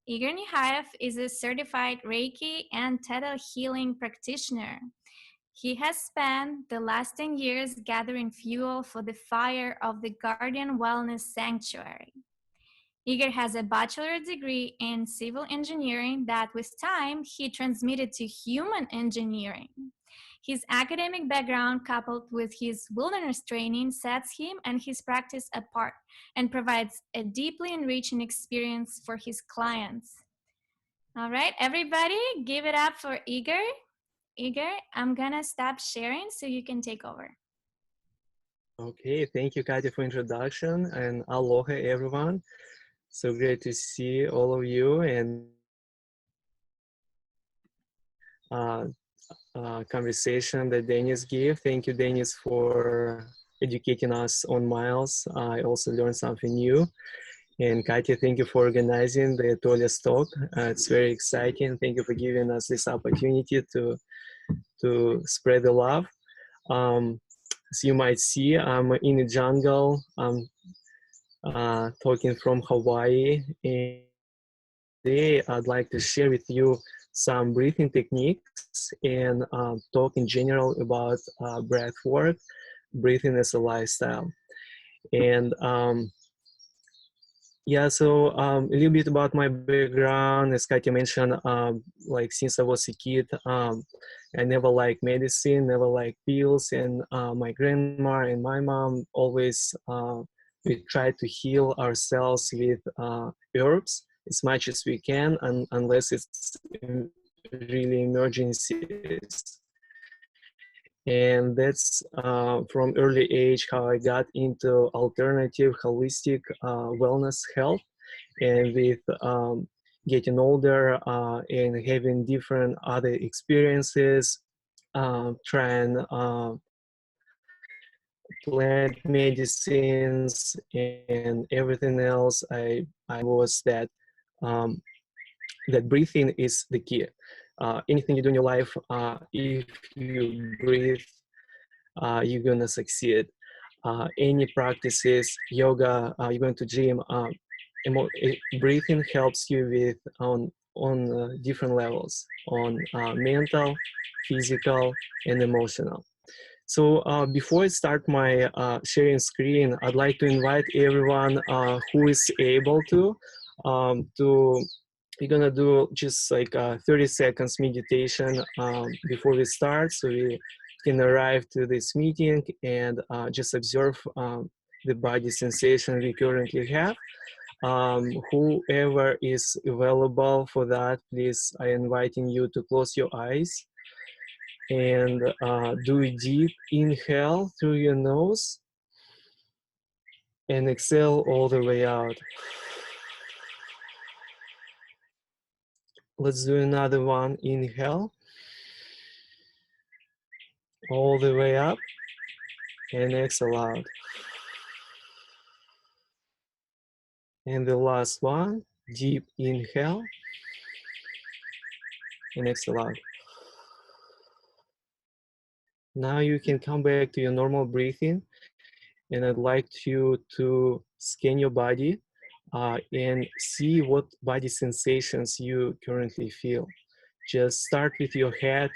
Igor Nehaev is a certified Reiki and Theta Healing Practitioner. He has spent the last 10 years gathering fuel for the fire of the Guardian Wellness Sanctuary. Igor has a bachelor degree in civil engineering that with time he transmitted to human engineering. His academic background coupled with his wilderness training sets him and his practice apart and provides a deeply enriching experience for his clients. All right, everybody, give it up for Igor. Igor, I'm gonna stop sharing so you can take over. Okay, thank you, Katya, for introduction, and aloha, everyone. So great to see all of you, and conversation that Dennis gave. Thank you, Dennis, for educating us on miles. I also learned something new. And Katya, thank you for organizing the TOLYA talk. It's very exciting. Thank you for giving us this opportunity to spread the love. As you might see, I'm in the jungle. I'm talking from Hawaii. And today I'd like to share with you some breathing techniques and talk in general about breath work, breathing as a lifestyle. And yeah, so a little bit about my background. As Katya mentioned, like since I was a kid, I never liked medicine, never liked pills, and my grandma and my mom always we try to heal ourselves with herbs as much as we can, unless it's really emergencies. And that's from early age how I got into alternative holistic wellness health. And with getting older and having different other experiences, trying plant medicines and everything else, I was that that breathing is the key. Anything you do in your life, if you breathe, you're gonna succeed. Any practices, yoga, you're going to gym, breathing helps you with on different levels, on mental, physical, and emotional. So before I start my sharing screen, I'd like to invite everyone who is able to we're gonna do just like 30 seconds meditation before we start, so we can arrive to this meeting and just observe the body sensation we currently have. Whoever is available for that, please, I inviting you to close your eyes and do a deep inhale through your nose and exhale all the way out. Let's do another one. Inhale all the way up and exhale out. And the last one, deep inhale and exhale out. Now you can come back to your normal breathing, and I'd like you to scan your body and see what body sensations you currently feel. Just start with your head,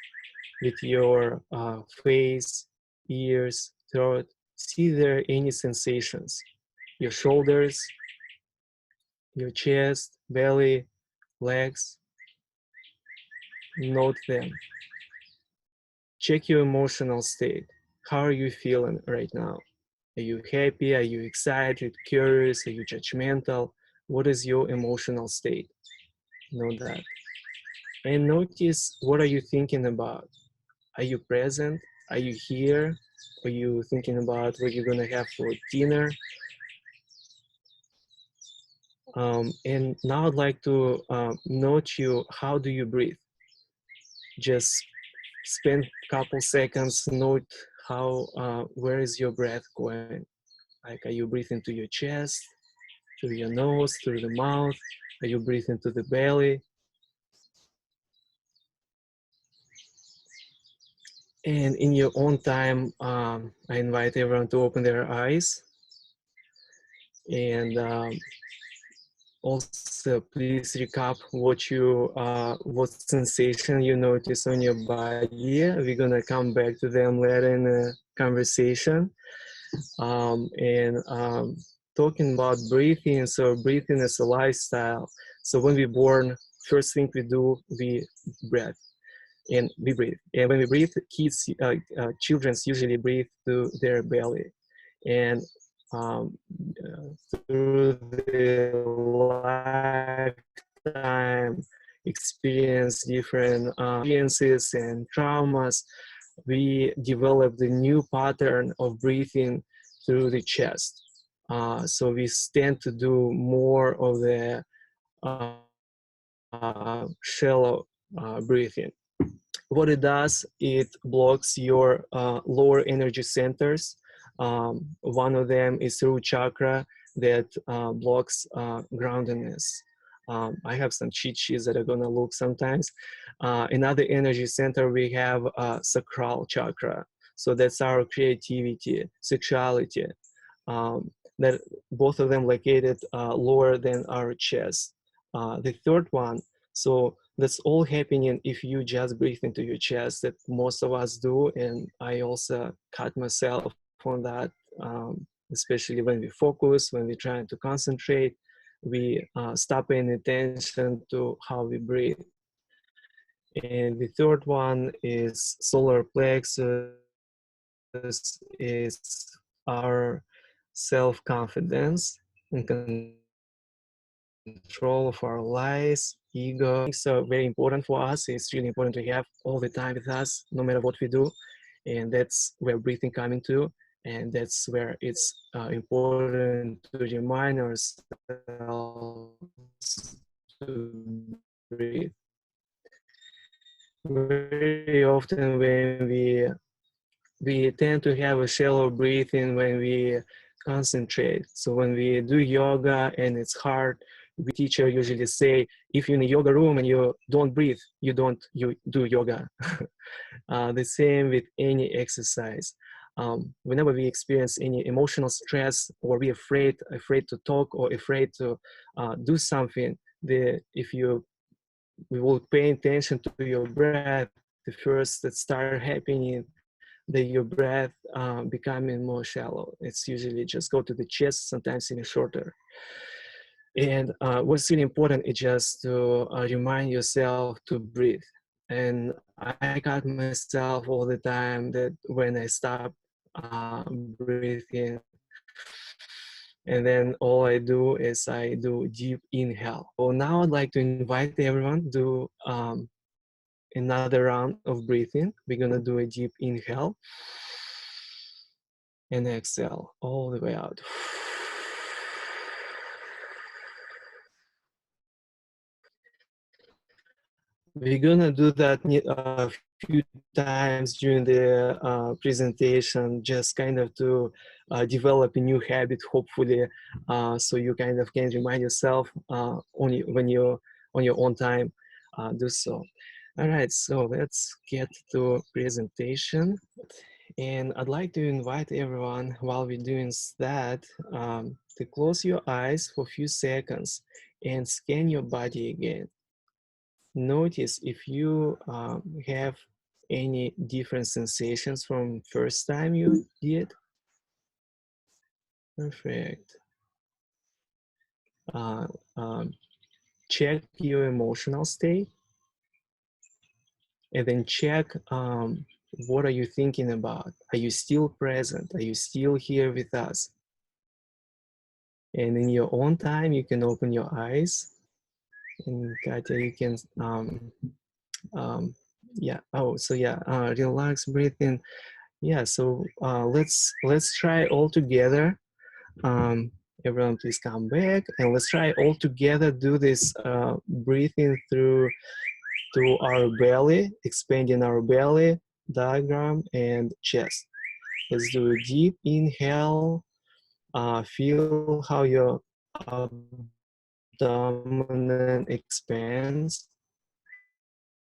with your face, ears, throat. See if there are any sensations. Your shoulders, your chest, belly, legs. Note them. Check your emotional state. How are you feeling right now? Are you happy? Are you excited, curious? Are you judgmental? What is your emotional state? Know that. And notice, what are you thinking about? Are you present? Are you here? Are you thinking about what you're gonna have for dinner? And now I'd like to note you, how do you breathe? Just spend a couple seconds, note how, where is your breath going? Like, are you breathing to your chest, through your nose, through the mouth? Are you breathing to the belly? And in your own time, I invite everyone to open their eyes and also please recap what sensation you notice on your body. We're gonna come back to them later in the conversation. And talking about breathing, so breathing is a lifestyle. So when we're born, first thing we do, we breathe. And we breathe. And when we breathe, children usually breathe through their belly. And through the lifetime, experience different experiences and traumas, we develop the new pattern of breathing through the chest. So we tend to do more of the shallow breathing. What it does, it blocks your lower energy centers. One of them is root chakra that blocks groundedness. I have some cheat sheets that are gonna look sometimes. Another energy center, we have sacral chakra. So that's our creativity, sexuality. That both of them located lower than our chest. The third one, so that's all happening if you just breathe into your chest, that most of us do, and I also cut myself on that, especially when we focus, when we're trying to concentrate, we stop paying attention to how we breathe. And the third one is solar plexus, is our self-confidence and control of our lives, ego. So very important for us. It's really important to have all the time with us, no matter what we do. And that's where breathing coming to. And that's where it's important to remind ourselves to breathe. Very often when we tend to have a shallow breathing when we concentrate. So when we do yoga and it's hard, the teacher usually say, if you're in a yoga room and you don't breathe, you do yoga. The same with any exercise. Whenever we experience any emotional stress, or we're afraid to talk, or afraid to do something, we will pay attention to your breath. The first that start happening, that your breath becoming more shallow. It's usually just go to the chest, sometimes even shorter. And what's really important is just to remind yourself to breathe. And I got myself all the time that when I stop breathing, and then all I do is I do deep inhale. So now I'd like to invite everyone to do another round of breathing. We're gonna do a deep inhale and exhale all the way out. We're gonna do that a few times during the presentation, just kind of to develop a new habit, hopefully, so you kind of can remind yourself when you're on your own time, do so. All right, so let's get to presentation. And I'd like to invite everyone, while we're doing that, to close your eyes for a few seconds and scan your body again. Notice if you have any different sensations from first time you did. Perfect. Uh, um, check your emotional state, and then check what are you thinking about? Are you still present? Are you still here with us? And in your own time, you can open your eyes. And Katya, you can, yeah. Oh, so yeah, relax, breathe in. Yeah, so let's try all together. Everyone please come back, and let's try all together do this breathing through our belly, expanding our belly, diaphragm, and chest. Let's do a deep inhale. Feel how your abdomen expands,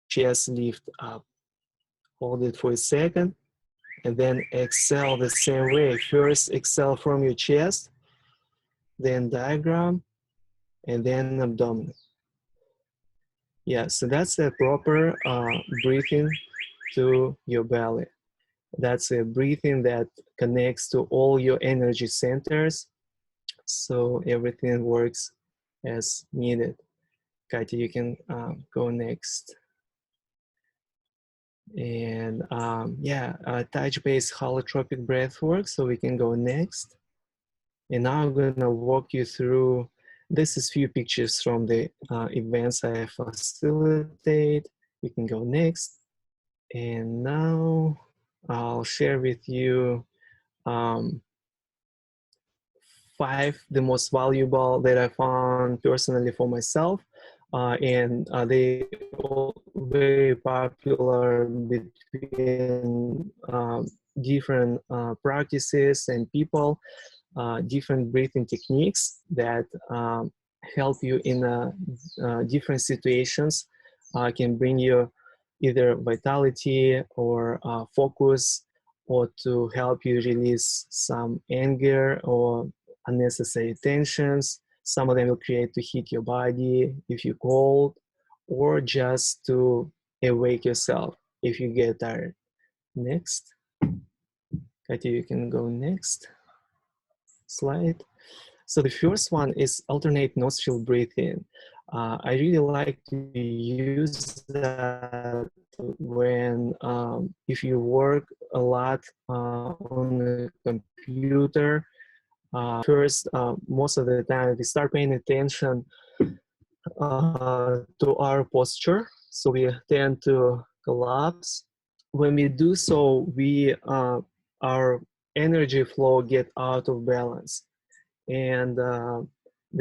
chest lift up. Hold it for a second, and then exhale the same way. First exhale from your chest, then diaphragm, and then abdomen. Yeah, so that's a proper breathing to your belly. That's a breathing that connects to all your energy centers, so everything works as needed. Katya, you can go next. And yeah, touch-based holotropic breathwork, so we can go next. And now I'm gonna walk you through, this is few pictures from the events I facilitate. We can go next. And now I'll share with you 5 the most valuable that I found personally for myself. And they all very popular between different practices and people, different breathing techniques that help you in different situations, can bring you either vitality or focus, or to help you release some anger or unnecessary tensions. Some of them will create to heat your body if you're cold, or just to awake yourself if you get tired. Next. Katya, you can go next slide. So the first one is alternate nostril breathing. I really like to use that when, if you work a lot on the computer. First, most of the time, we start paying attention to our posture, so we tend to collapse. When we do so, our energy flow get out of balance, and the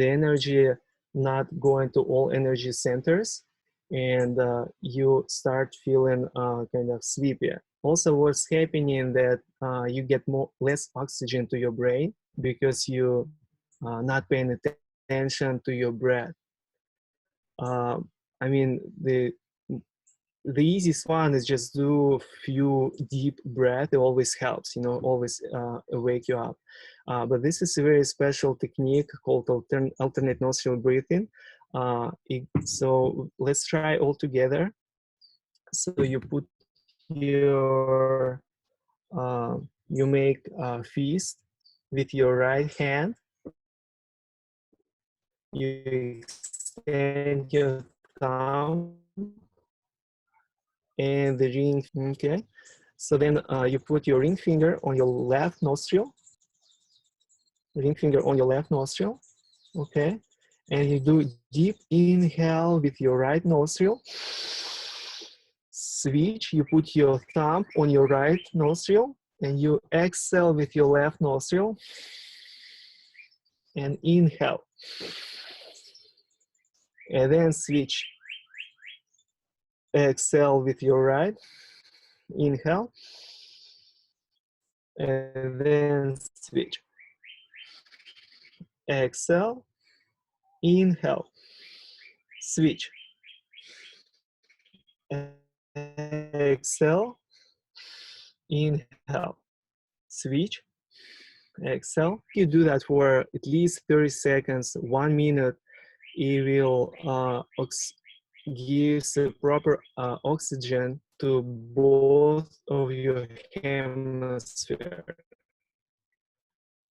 energy not going to all energy centers, and you start feeling kind of sleepy. Also, what's happening that you get less oxygen to your brain because you not paying attention to your breath. I mean, the easiest one is just do a few deep breath. It always helps, you know, always wake you up. But this is a very special technique called alternate nostril breathing. So let's try all together. So you put your, you make a fist with your right hand. You extend your thumb and the ring, okay? So then you put your ring finger on your left nostril, okay? And you do deep inhale with your right nostril. Switch, you put your thumb on your right nostril and you exhale with your left nostril and inhale. And then switch. Exhale with your right, inhale, and then switch. Exhale, inhale, switch. Exhale, inhale, switch, exhale. You do that for at least 30 seconds, 1 minute. It will gives a proper oxygen to both of your hemisphere.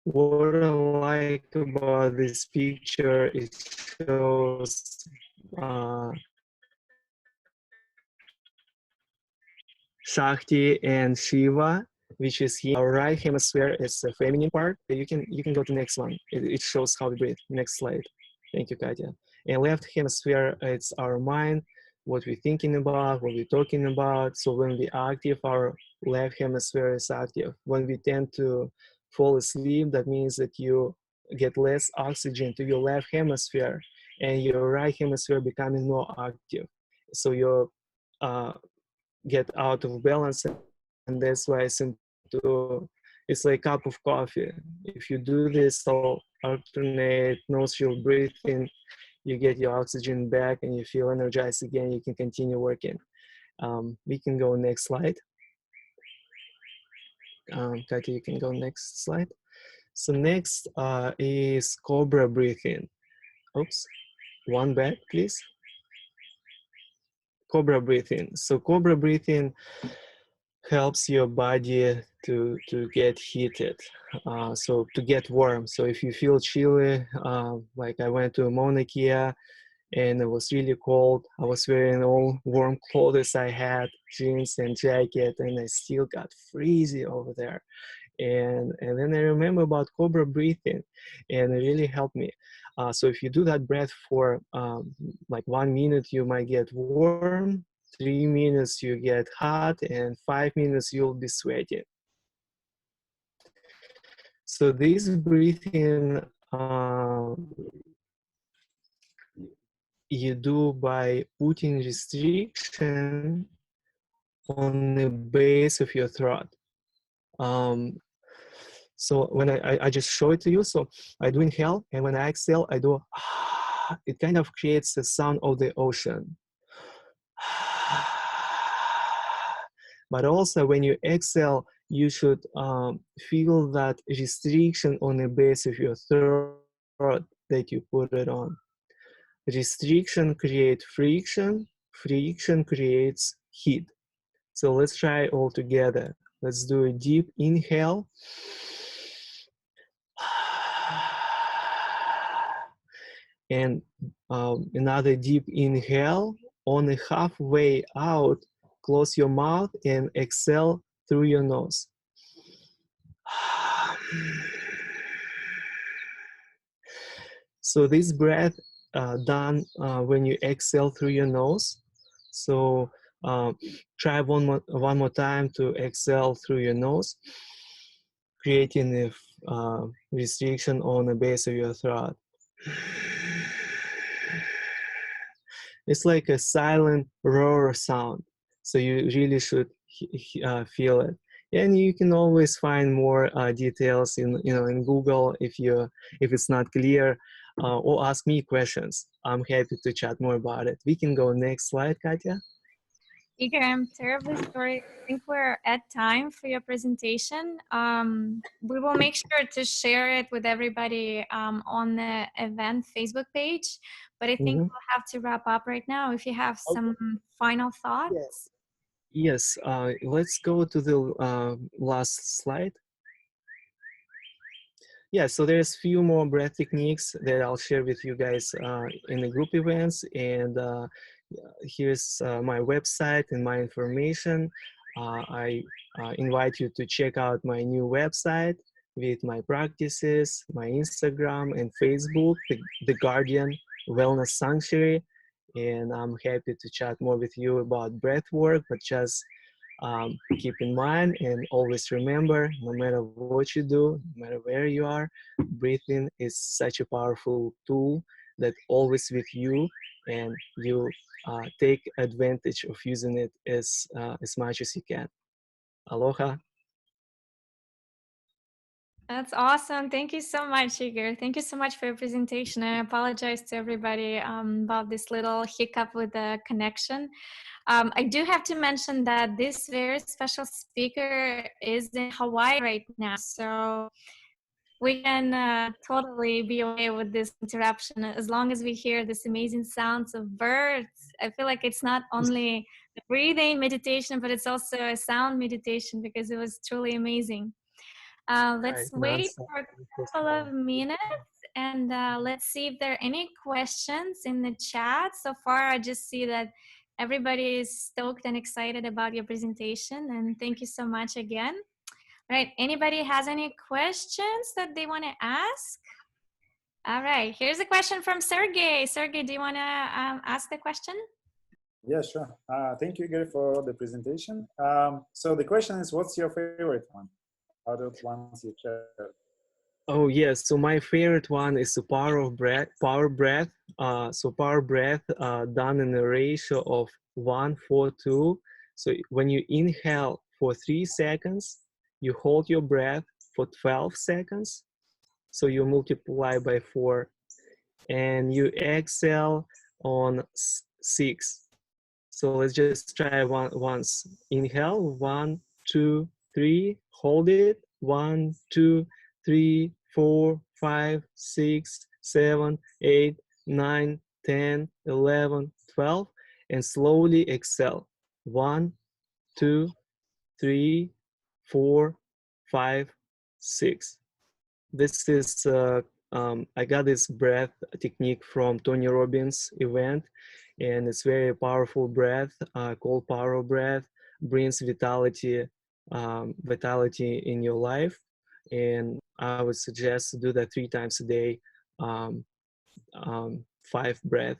What I like about this picture, it shows Shakti and Shiva, which is here. Our right hemisphere is the feminine part. You can go to the next one. It shows how we breathe. Next slide. Thank you, Katya. And left hemisphere, it's our mind, what we're thinking about, what we're talking about. So when we active, our left hemisphere is active. When we tend to fall asleep, that means that you get less oxygen to your left hemisphere and your right hemisphere becoming more active. So you get out of balance, and that's why it's like a cup of coffee. If you do this, so alternate nostril breathing, you get your oxygen back and you feel energized again. You can continue working. We can go next slide. Katya, you can go next slide. So next is Cobra breathing. Oops, one back, please. Cobra breathing. So Cobra breathing helps your body to get heated, so to get warm. So if you feel chilly, like I went to Mauna Kea and it was really cold, I was wearing all warm clothes I had, jeans and jacket, and I still got freezy over there. And then I remember about Cobra breathing, and it really helped me. So if you do that breath for like 1 minute, you might get warm. 3 minutes you get hot, and 5 minutes you'll be sweaty. So this breathing you do by putting restriction on the base of your throat. So when I just show it to you, so I do inhale, and when I exhale, I do, it kind of creates the sound of the ocean. But also when you exhale, you should feel that restriction on the base of your throat that you put it on. Restriction creates friction, friction creates heat. So let's try all together. Let's do a deep inhale. And another deep inhale. On the halfway out, close your mouth and exhale through your nose. So this breath done when you exhale through your nose. So try one more time to exhale through your nose, creating a restriction on the base of your throat. It's like a silent roar sound, so you really should feel it. And you can always find more details in Google if it's not clear, or ask me questions. I'm happy to chat more about it. We can go next slide, Katya. Igor, I'm terribly sorry. I think we're at time for your presentation. We will make sure to share it with everybody on the event Facebook page, but I think we'll have to wrap up right now. If you have some final thoughts. Yes, let's go to the last slide. Yeah, so there's few more breath techniques that I'll share with you guys in the group events, and here's my website and my information. I invite you to check out my new website with my practices, my Instagram and Facebook, the Guardian Wellness Sanctuary, and I'm happy to chat more with you about breath work, but just keep in mind and always remember, no matter what you do, no matter where you are, breathing is such a powerful tool that always with you, and you take advantage of using it as much as you can. Aloha. That's awesome. Thank you so much, Igor. Thank you so much for your presentation. I apologize to everybody about this little hiccup with the connection. I do have to mention that this very special speaker is in Hawaii right now, so we can totally be okay with this interruption as long as we hear this amazing sounds of birds. I feel like it's not only the breathing meditation, but it's also a sound meditation because it was truly amazing. Let's wait for a couple of minutes and let's see if there are any questions in the chat. So far, I just see that everybody is stoked and excited about your presentation, and thank you so much again. All right, anybody has any questions that they want to ask? All right, here's a question from Sergey. Sergey, do you want to ask the question? Yeah, sure. Thank you, Igor, for the presentation. So the question is, what's your favorite one out of ones you shared? Oh yes, so my favorite one is the power breath. So power breath done in a ratio of 1:4:2. So when you inhale for 3 seconds, you hold your breath for 12 seconds. So you multiply by 4, and you exhale on 6. So let's just try once. Inhale, 1, 2, 3. Hold it. 1, 2, 3, 4, 5, 6, 7, 8, 9, 10, 11, 12, and slowly exhale. 1, 2, 3, 4, 5, 6. This is, I got this breath technique from Tony Robbins event, and it's very powerful breath called power breath, brings vitality in your life. And I would suggest to do that 3 times a day, 5 breath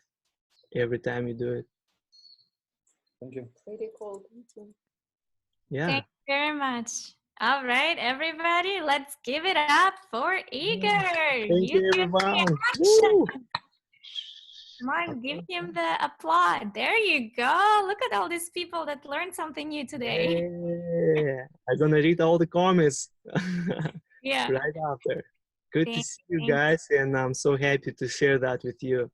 every time you do it. Thank you. Pretty cool. Thank you. Yeah. Thank you very much. All right, everybody, let's give it up for Igor. Thank you, Give me everyone. action. Woo! Come on, give him the applaud. There you go. Look at all these people that learned something new today. Yeah. I'm gonna read all the comments Yeah. right after. Good to Thank see you you. guys, and I'm so happy to share that with you.